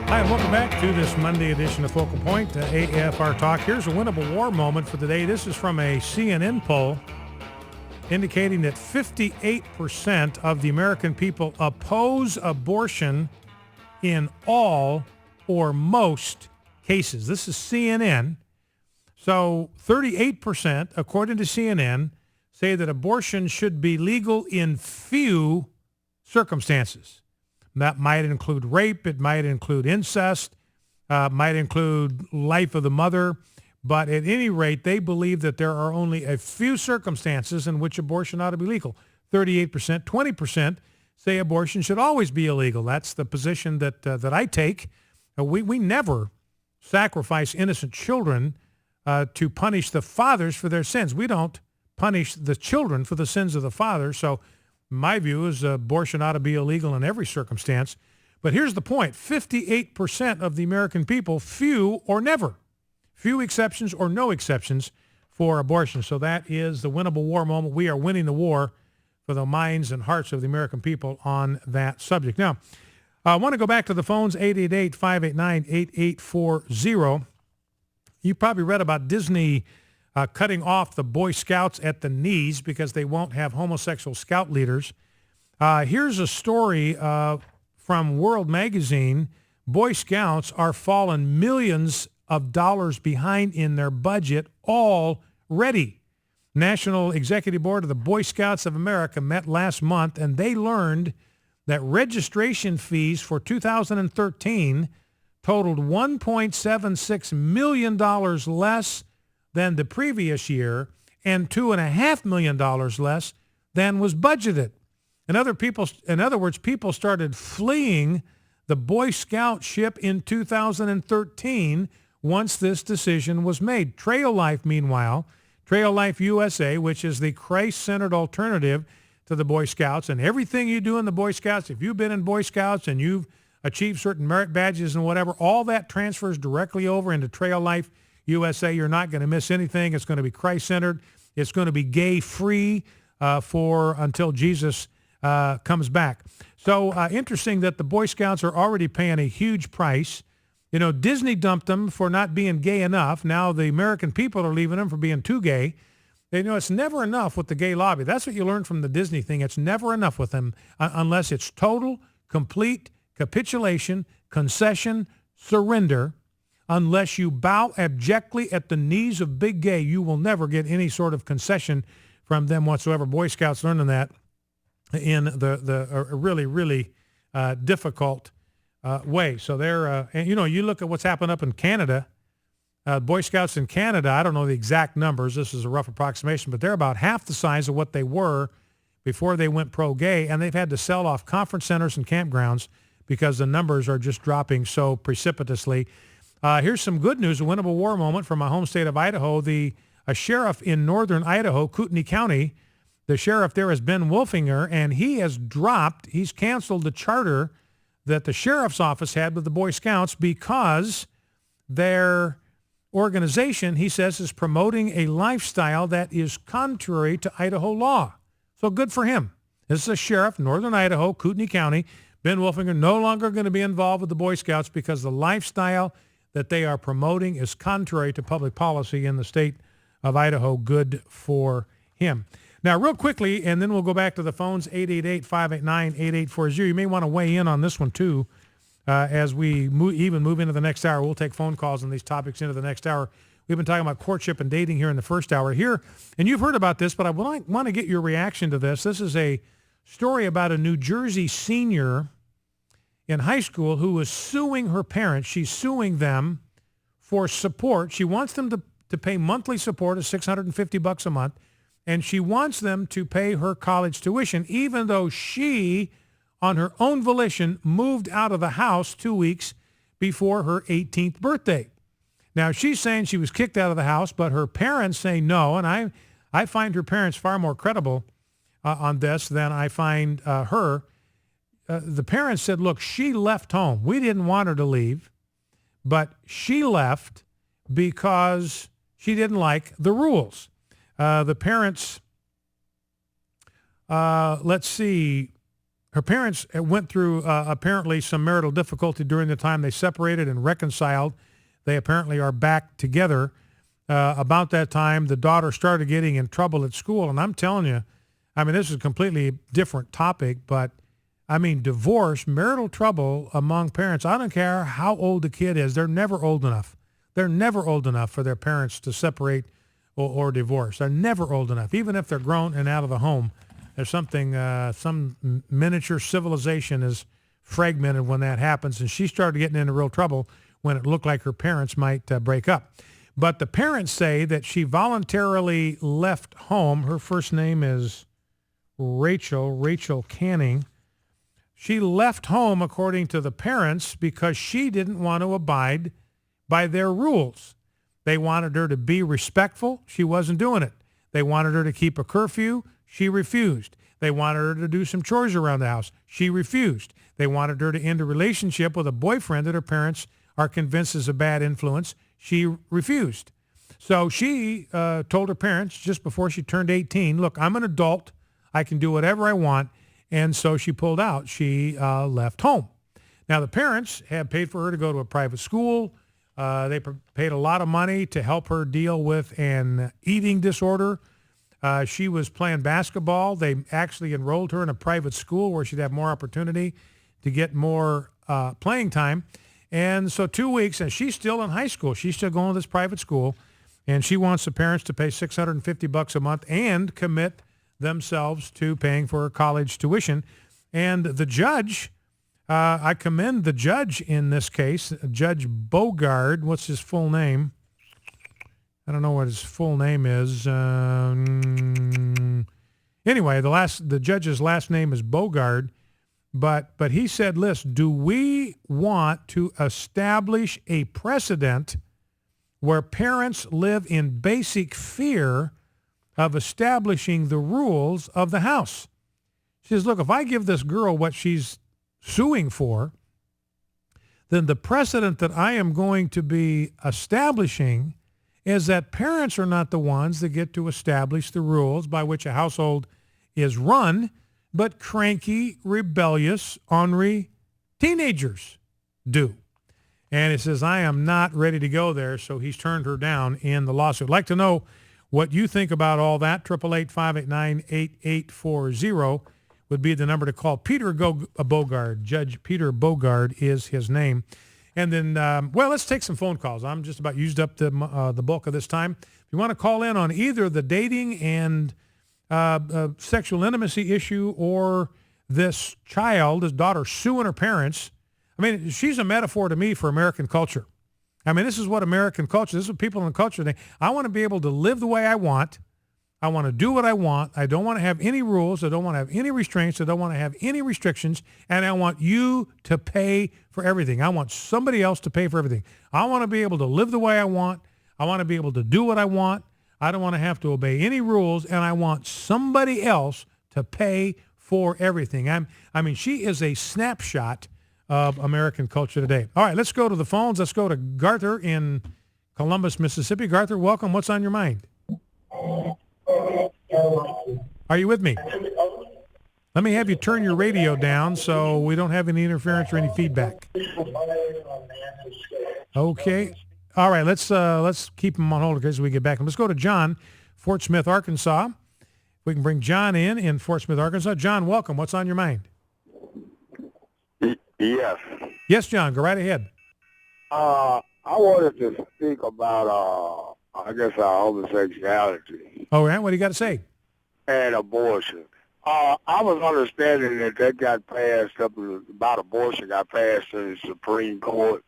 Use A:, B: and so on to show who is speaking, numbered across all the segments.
A: Hi, and welcome back to this Monday edition of Focal Point, AFR Talk. Here's a winnable war moment for the day. This is from a CNN poll indicating that 58% of the American people oppose abortion in all or most cases. This is CNN. So 38%, according to CNN, say that abortion should be legal in few circumstances. That might include rape, it might include incest, might include life of the mother. But at any rate, they believe that there are only a few circumstances in which abortion ought to be legal. 38%, 20% say abortion should always be illegal. That's the position that I take. We never sacrifice innocent children to punish the fathers for their sins. We don't punish the children for the sins of the father. So my view is abortion ought to be illegal in every circumstance. But here's the point. 58% of the American people, few or never. Few exceptions or no exceptions for abortion. So that is the winnable war moment. We are winning the war for the minds and hearts of the American people on that subject. Now, I want to go back to the phones, 888-589-8840. You probably read about Disney cutting off the Boy Scouts at the knees because they won't have homosexual scout leaders. Here's a story from World Magazine. Boy Scouts are falling millions of dollars behind in their budget already. National Executive Board of the Boy Scouts of America met last month, and they learned that registration fees for 2013 totaled $1.76 million less than the previous year and $2.5 million less than was budgeted. In other words, people started fleeing the Boy Scout ship in 2013 once this decision was made. Trail Life, meanwhile, Trail Life USA, which is the Christ-centered alternative to the Boy Scouts, and everything you do in the Boy Scouts, if you've been in Boy Scouts and you've achieved certain merit badges and whatever, all that transfers directly over into Trail Life USA. You're not going to miss anything. It's going to be Christ-centered. It's going to be gay-free until Jesus comes back. So interesting that the Boy Scouts are already paying a huge price. You know, Disney dumped them for not being gay enough. Now the American people are leaving them for being too gay. You know, it's never enough with the gay lobby. That's what you learn from the Disney thing. It's never enough with them unless it's total, complete capitulation, concession, surrender. Unless you bow abjectly at the knees of big gay, you will never get any sort of concession from them whatsoever. Boy Scouts learning that in the really, really difficult way. So they're, and you know, you look at what's happened up in Canada. Boy Scouts in Canada, I don't know the exact numbers. This is a rough approximation, but they're about half the size of what they were before they went pro-gay, and they've had to sell off conference centers and campgrounds because the numbers are just dropping so precipitously. Here's some good news, a winnable war moment from my home state of Idaho. A sheriff in northern Idaho, Kootenai County, the sheriff there is Ben Wolfinger, and he's canceled the charter that the sheriff's office had with the Boy Scouts because their organization, he says, is promoting a lifestyle that is contrary to Idaho law. So good for him. This is a sheriff, northern Idaho, Kootenai County. Ben Wolfinger no longer going to be involved with the Boy Scouts because the lifestyle that they are promoting is contrary to public policy in the state of Idaho. Good for him. Now, real quickly, and then we'll go back to the phones, 888-589-8840. You may want to weigh in on this one, too, as we move into the next hour. We'll take phone calls on these topics into the next hour. We've been talking about courtship and dating here in the first hour here, and you've heard about this, but I want to get your reaction to this. This is a story about a New Jersey senior in high school who is suing her parents. She's suing them for support. She wants them to pay monthly support of $650 a month, and she wants them to pay her college tuition, even though she, on her own volition, moved out of the house 2 weeks before her 18th birthday. Now, she's saying she was kicked out of the house, but her parents say no, and I find her parents far more credible on this than I find her. The parents said, look, she left home. We didn't want her to leave, but she left because she didn't like the rules. The parents let's see. Her parents went through apparently some marital difficulty during the time they separated and reconciled. They apparently are back together. About that time, the daughter started getting in trouble at school. And I'm telling you, I mean, this is a completely different topic, but I mean, divorce, marital trouble among parents, I don't care how old the kid is, they're never old enough. They're never old enough for their parents to separate or divorce. They're never old enough, even if they're grown and out of the home. There's something, some miniature civilization is fragmented when that happens. And she started getting into real trouble when it looked like her parents might break up. But the parents say that she voluntarily left home. Her first name is Rachel Canning. She left home, according to the parents, because she didn't want to abide by their rules. They wanted her to be respectful. She wasn't doing it. They wanted her to keep a curfew. She refused. They wanted her to do some chores around the house. She refused. They wanted her to end a relationship with a boyfriend that her parents are convinced is a bad influence. She refused. So she told her parents just before she turned 18, look, I'm an adult. I can do whatever I want. And so she pulled out. She left home. Now, the parents had paid for her to go to a private school. They paid a lot of money to help her deal with an eating disorder. She was playing basketball. They actually enrolled her in a private school where she'd have more opportunity to get more playing time. And so 2 weeks, and she's still in high school. She's still going to this private school, and she wants the parents to pay $650 a month and commit themselves to paying for her college tuition. And the judge, I commend the judge in this case, Judge Bogard. What's his full name? I don't know what his full name is. Anyway, the judge's last name is Bogard, but he said, listen, do we want to establish a precedent where parents live in basic fear of establishing the rules of the house? She says, look, if I give this girl what she's suing for, then the precedent that I am going to be establishing is that parents are not the ones that get to establish the rules by which a household is run, but cranky, rebellious, ornery teenagers do. And he says, I am not ready to go there, so he's turned her down in the lawsuit. I'd like to know what you think about all that. 888-589-8840 would be the number to call. Peter Bogard, Judge Peter Bogard is his name. And then, let's take some phone calls. I'm just about used up the bulk of this time. If you want to call in on either the dating and sexual intimacy issue or this daughter suing her parents, I mean, she's a metaphor to me for American culture. I mean, this is what American culture, this is what people in the culture think. I want to be able to live the way I want. I want to do what I want. I don't want to have any rules. I don't want to have any restraints. I don't want to have any restrictions. And I want you to pay for everything. I want somebody else to pay for everything. I want to be able to live the way I want. I want to be able to do what I want. I don't want to have to obey any rules. And I want somebody else to pay for everything. I mean, she is a snapshot of American culture today. All right, let's go to the phones. Let's go to Garther in Columbus, Mississippi. Garther, welcome. What's on your mind? Are you with me? Let me have you turn your radio down so we don't have any interference or any feedback. Okay. All right, let's keep him on hold as we get back. Let's go to John, Fort Smith, Arkansas. We can bring John in Fort Smith, Arkansas. John, welcome. What's on your mind?
B: Yes.
A: Yes, John, go right ahead.
B: I wanted to speak about, homosexuality.
A: All right, what do you got to say?
B: And abortion. I was understanding that got passed about abortion got passed in the Supreme Court,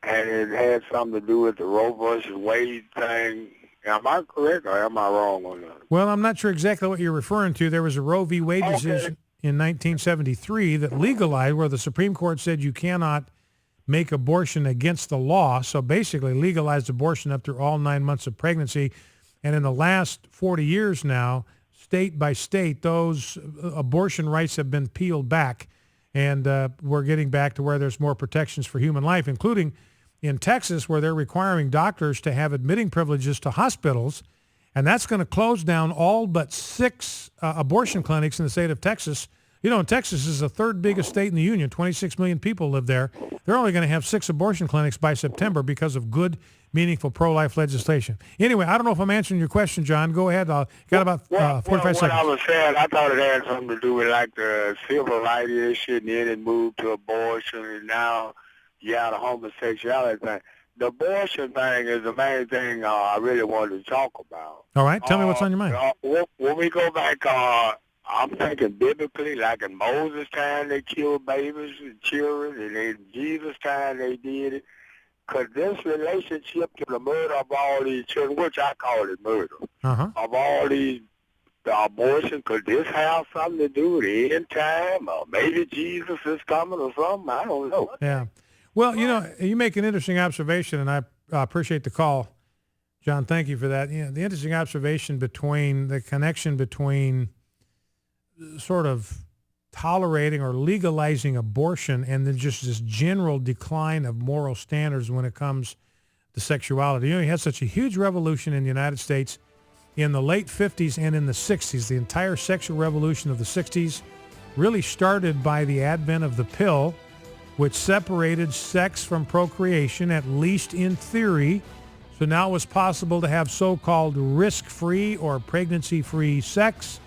B: and it had something to do with the Roe versus Wade thing. Am I correct or am I wrong on that?
A: Well, I'm not sure exactly what you're referring to. There was a Roe v. Wade decision in 1973 that legalized, where the Supreme Court said you cannot make abortion against the law, so basically legalized abortion up through all 9 months of pregnancy. And in the last 40 years now, state by state, those abortion rights have been peeled back, and we're getting back to where there's more protections for human life, including in Texas, where they're requiring doctors to have admitting privileges to hospitals. And that's going to close down all but 6 abortion clinics in the state of Texas. You know, Texas is the 3rd biggest state in the union. 26 million people live there. They're only going to have 6 abortion clinics by September because of good, meaningful pro-life legislation. Anyway, I don't know if I'm answering your question, John. Go ahead. Got about 45 seconds.
B: What I was saying, I thought it had something to do with like the civil rights issue, and then it moved to abortion, and now you have the homosexuality thing. The abortion thing is the main thing I really wanted to talk about.
A: All right. Tell me what's on your mind.
B: When we go back, I'm thinking biblically, like in Moses' time, they killed babies and children, and in Jesus' time, they did it. Could this relationship to the murder of all these children, which I call it murder, of all these abortion, could this have something to do with the end time? Or maybe Jesus is coming or something? I don't know.
A: Yeah. Well, you know, you make an interesting observation, and I appreciate the call, John. Thank you for that. You know, the interesting observation between the connection between sort of tolerating or legalizing abortion and then just this general decline of moral standards when it comes to sexuality. You know, you had such a huge revolution in the United States in the late 50s and in the 60s. The entire sexual revolution of the 60s really started by the advent of the pill, which separated sex from procreation, at least in theory. So now it was possible to have so-called risk-free or pregnancy-free sex.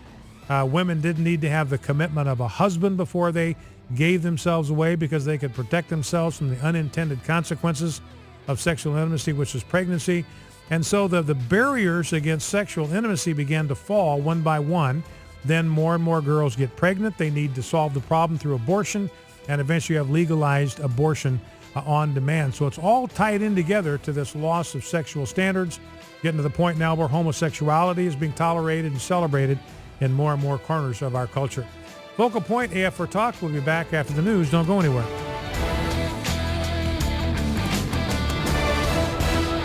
A: Women didn't need to have the commitment of a husband before they gave themselves away because they could protect themselves from the unintended consequences of sexual intimacy, which is pregnancy. And so the barriers against sexual intimacy began to fall one by one. Then more and more girls get pregnant. They need to solve the problem through abortion, and eventually you have legalized abortion on demand. So it's all tied in together to this loss of sexual standards, getting to the point now where homosexuality is being tolerated and celebrated in more and more corners of our culture. Focal Point, AF4 Talk. We'll be back after the news. Don't go anywhere.